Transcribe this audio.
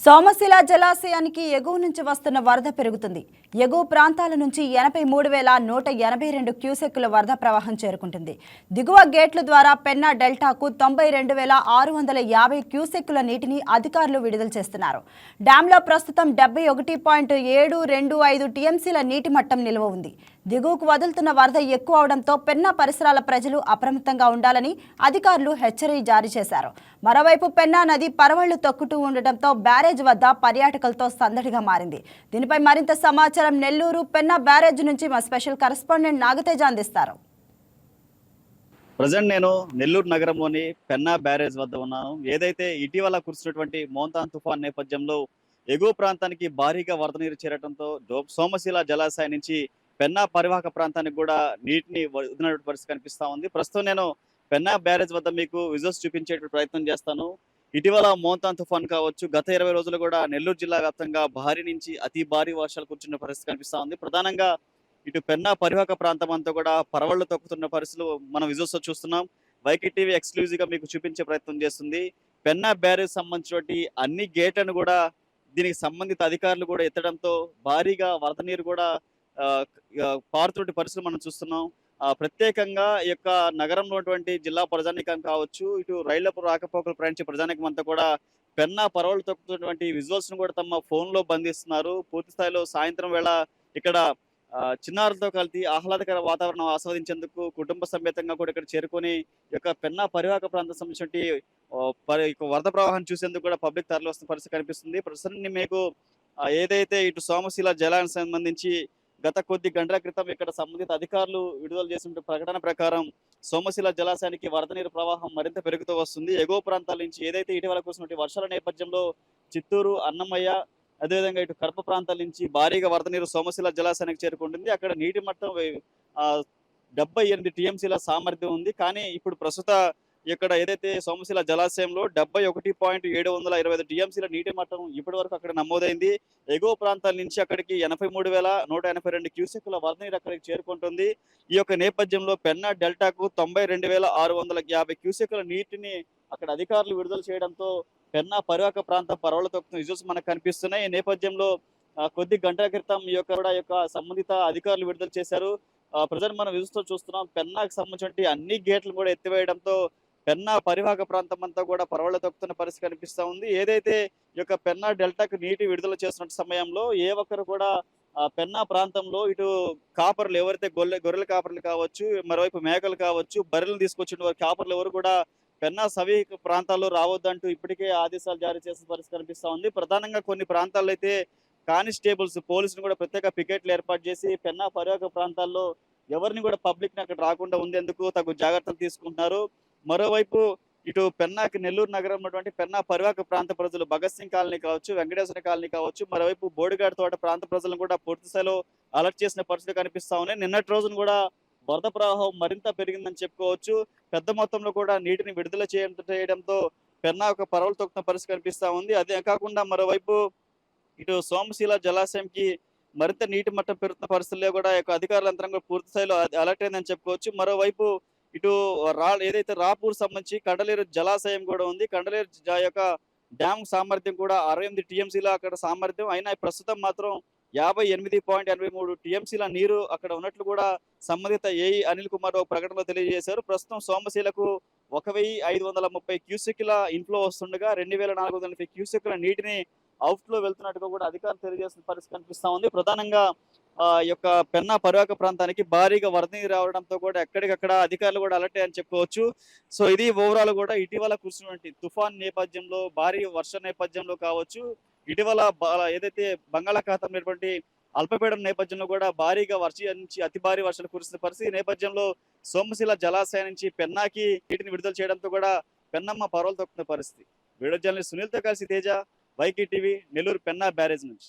సోమశిల జలాశయానికి ఎగువ నుంచి వస్తున్న వరద పెరుగుతుంది. ఎగువ ప్రాంతాల నుంచి 83,182 క్యూసెక్కుల వరద ప్రవాహం చేరుకుంటుంది. దిగువ గేట్ల ద్వారా పెన్నా డెల్టాకు 92,650 క్యూసెక్కుల నీటిని అధికారులు విడుదల చేస్తున్నారు. డ్యాంలో ప్రస్తుతం 71.725 టీఎంసీల నీటి మట్టం నిల్వ ఉంది. దిగువకు వదులుతున్న వరద ఎక్కువ అవడంతో పెన్నా పరిసరాల ప్రజలు అప్రమత్తంగా ఉండాలని అధికారులు హెచ్చరిక జారీ చేశారు. మరోవైపు పెన్నా నది పరవళ్లు తొక్కుతూ ఉండటంతో బ్యారేజ్ వద్ద పర్యాటకులతో సందడిగా మారింది. దీనిపై మరింత సమాచారం నెల్లూరు పెన్నా బ్యారేజ్ నుంచి మా స్పెషల్ కరెస్పాండెంట్ నాగతేజ అందిస్తారు. ప్రజెంట్ నేను నెల్లూరు నగరంలోని పెన్నా బ్యారేజ్ వద్ద ఉన్నాను. ఏదైతే ఇటీవల కురిసినటువంటి మోంతాన్ తుఫాన్ నేపథ్యంలో ఎగువ ప్రాంతానికి భారీగా వరద నీరు చేరడంతో సోమశిల జలాశయం నుంచి పెన్నా పరివాహక ప్రాంతానికి కూడా నీటిని వదిలినటువంటి పరిస్థితి కనిపిస్తా ఉంది. ప్రస్తుతం నేను పెన్నా బ్యారేజ్ వద్ద మీకు విజువల్స్ చూపించే ప్రయత్నం చేస్తాను. ఇటీవల మోంతాన్ తుఫాన్ కావచ్చు, గత 20 రోజులు కూడా నెల్లూరు జిల్లా వ్యాప్తంగా భారీ నుంచి అతి భారీ వర్షాలు కురిసిన పరిస్థితి కనిపిస్తా ఉంది. ప్రధానంగా ఇటు పెన్నా పరివాహక ప్రాంతం అంతా కూడా పరవళ్లు తొక్కుతున్న పరిస్థితులు మనం విజువల్స్ చూస్తున్నాం. వైకే టీవీ ఎక్స్క్లూజివ్ గా మీకు చూపించే ప్రయత్నం చేస్తుంది. పెన్నా బ్యారేజ్ సంబంధించిన అన్ని గేట్లను కూడా దీనికి సంబంధిత అధికారులు కూడా ఎత్తడంతో భారీగా వరద నీరు కూడా పారుతున్న పరిస్థితులు మనం చూస్తున్నాం. ప్రత్యేకంగా ఈ యొక్క నగరంలో ఉన్నటువంటి జిల్లా ప్రజానీకం కావచ్చు, ఇటు రైళ్లకు రాకపోకలు ప్రయాణించే ప్రజానీకం అంతా కూడా పెన్నా పరవళ్లు తొక్కుతున్నటువంటి విజువల్స్ ను కూడా తమ ఫోన్ లో బంధిస్తున్నారు. పూర్తి స్థాయిలో సాయంత్రం వేళ ఇక్కడ చిన్నారులతో కలిసి ఆహ్లాదకర వాతావరణం ఆస్వాదించేందుకు కుటుంబ సమేతంగా కూడా ఇక్కడ చేరుకొని ఈ యొక్క పెన్నా పరివాహక ప్రాంతం సంబంధించిన వరద ప్రవాహం చూసేందుకు కూడా పబ్లిక్ తరలి వస్తున్న పరిస్థితి కనిపిస్తుంది. ప్రస్తుతం మీకు ఏదైతే ఇటు సోమశిల జలానికి సంబంధించి గత కొద్ది గంటల క్రితం ఇక్కడ సంబంధిత అధికారులు విడుదల చేసిన ప్రకటన ప్రకారం సోమశిల జలాశయానికి వరద నీరు ప్రవాహం మరింత పెరుగుతూ వస్తుంది. ఎగువ ప్రాంతాల నుంచి ఏదైతే ఇటీవల కురిసినటువంటి వర్షాల నేపథ్యంలో చిత్తూరు, అన్నమయ్య, అదేవిధంగా ఇటు కడప ప్రాంతాల నుంచి భారీగా వరద నీరు సోమశిల జలాశయానికి చేరుకుంటుంది. అక్కడ నీటి మట్టం 78 టీఎంసీల సామర్థ్యం ఉంది. కానీ ఇప్పుడు ప్రస్తుత ఇక్కడ ఏదైతే సోమశిల జలాశయంలో 71.725 టీఎంసీల నీటి మట్టం ఇప్పటి వరకు అక్కడ నమోదైంది. ఎగువ ప్రాంతాల నుంచి అక్కడికి 83,182 క్యూసెక్కుల వరద నీరు అక్కడికి చేరుకుంటుంది. ఈ యొక్క నేపథ్యంలో పెన్నా డెల్టాకు 92,650 క్యూసెక్కుల నీటిని అక్కడ అధికారులు విడుదల చేయడంతో పెన్నా పరివాహక ప్రాంతం పరవళ్లు తొక్కుతున్న విజువల్స్ మనకు కనిపిస్తున్నాయి. ఈ నేపథ్యంలో కొద్ది గంటల క్రితం ఈ యొక్క సంబంధిత అధికారులు విడుదల చేశారు. ప్రజెంట్ మనం విజువల్స్ చూస్తున్నాం. పెన్నాకు సంబంధించిన అన్ని గేట్లు కూడా ఎత్తివేయడంతో పెన్నా పరివాహక ప్రాంతం అంతా కూడా పరవళ్లు తొక్కుతున్న పరిస్థితి కనిపిస్తా ఉంది. ఏదైతే ఈ యొక్క పెన్నా డెల్టాకు నీటి విడుదల చేస్తున్న సమయంలో ఏ ఒక్కరు కూడా పెన్నా ప్రాంతంలో ఇటు కాపర్లు ఎవరైతే గొర్రెల కాపర్లు కావచ్చు, మరోవైపు మేకలు కావచ్చు, బర్రెలు తీసుకొచ్చిన కాపర్లు ఎవరు కూడా పెన్నా సమీప ప్రాంతాల్లో రావద్దంటూ ఇప్పటికే ఆదేశాలు జారీ చేసిన పరిస్థితి కనిపిస్తా ఉంది. ప్రధానంగా కొన్ని ప్రాంతాల్లో అయితే కానిస్టేబుల్స్, పోలీసులు కూడా ప్రత్యేక పికెట్లు ఏర్పాటు చేసి పెన్నా పరివాహక ప్రాంతాల్లో ఎవరిని కూడా పబ్లిక్ ని అక్కడ రాకుండా ఉండేందుకు తగు జాగ్రత్తలు తీసుకుంటున్నారు. మరోవైపు ఇటు పెన్నాకి నెల్లూరు నగరం ఉన్నటువంటి పెన్నా పరివాహక ప్రాంత ప్రజలు భగత్ సింగ్ కాలనీ కావచ్చు, వెంకటేశ్వర కాలనీ కావచ్చు, మరోవైపు బోడిగాడి తోట ప్రాంత ప్రజలను కూడా పూర్తి స్థాయిలో అలర్ట్ చేసిన పరిస్థితి కనిపిస్తా ఉన్నాయి. నిన్నటి రోజున కూడా వరద ప్రవాహం మరింత పెరిగిందని చెప్పుకోవచ్చు. పెద్ద మొత్తంలో కూడా నీటిని విడుదల చేయడంతో పెన్నా ఒక పరవళ్లు తొక్కుతున్న పరిస్థితి కనిపిస్తా ఉంది. అదే కాకుండా మరోవైపు ఇటు సోమశిల జలాశయంకి మరింత నీటి మట్టం పెరుగుతున్న పరిస్థితుల్లో కూడా అధికారుల యంత్రాంగం పూర్తి స్థాయిలో అలర్ట్ అయిందని చెప్పుకోవచ్చు. మరోవైపు ఇటు ఏదైతే రాపూర్ సంబంధించి కండలేరు జలాశయం కూడా ఉంది. కండలేరు యొక్క డ్యామ్ సామర్థ్యం కూడా 68 టీఎంసీల అక్కడ సామర్థ్యం అయినా ప్రస్తుతం మాత్రం 58.83 టీఎంసీల నీరు అక్కడ ఉన్నట్లు కూడా సంబంధిత ఏఈ అనిల్ కుమార్ ప్రకటనలో తెలియజేశారు. ప్రస్తుతం సోమశిలకు 1,530 క్యూసెక్కుల ఇన్ఫ్లో వస్తుండగా 2,480 క్యూసెక్కుల నీటిని అవుట్ఫ్లో వెళ్తున్నట్టుగా కూడా అధికారులు తెలియజేసిన పరిస్థితి కనిపిస్తా ఉంది. ప్రధానంగా ఈ యొక్క పెన్నా పరివాహక ప్రాంతానికి భారీగా వరద నీరు రావడంతో కూడా ఎక్కడికక్కడ అధికారులు కూడా అలర్ట్ అని చెప్పుకోవచ్చు. సో ఇది ఓవరాల్ కూడా ఇటీవల కురిసినటువంటి తుఫాన్ నేపథ్యంలో, భారీ వర్ష నేపథ్యంలో కావచ్చు, ఇటీవల ఏదైతే బంగాళాఖాతం అల్పపీడనం నేపథ్యంలో కూడా భారీగా వర్షం నుంచి అతి భారీ వర్షాలు కురిసిన పరిస్థితి నేపథ్యంలో సోమశిల జలాశయం నుంచి పెన్నాకి నీటిని విడుదల చేయడంతో కూడా పెన్నమ్మ పరవళ్లు తొక్కుతున్న పరిస్థితి. వీడియో జర్నలిస్ట్ సునీల్తో కలిసి Teja, YK TV, Nellore Penna barrage నుంచి.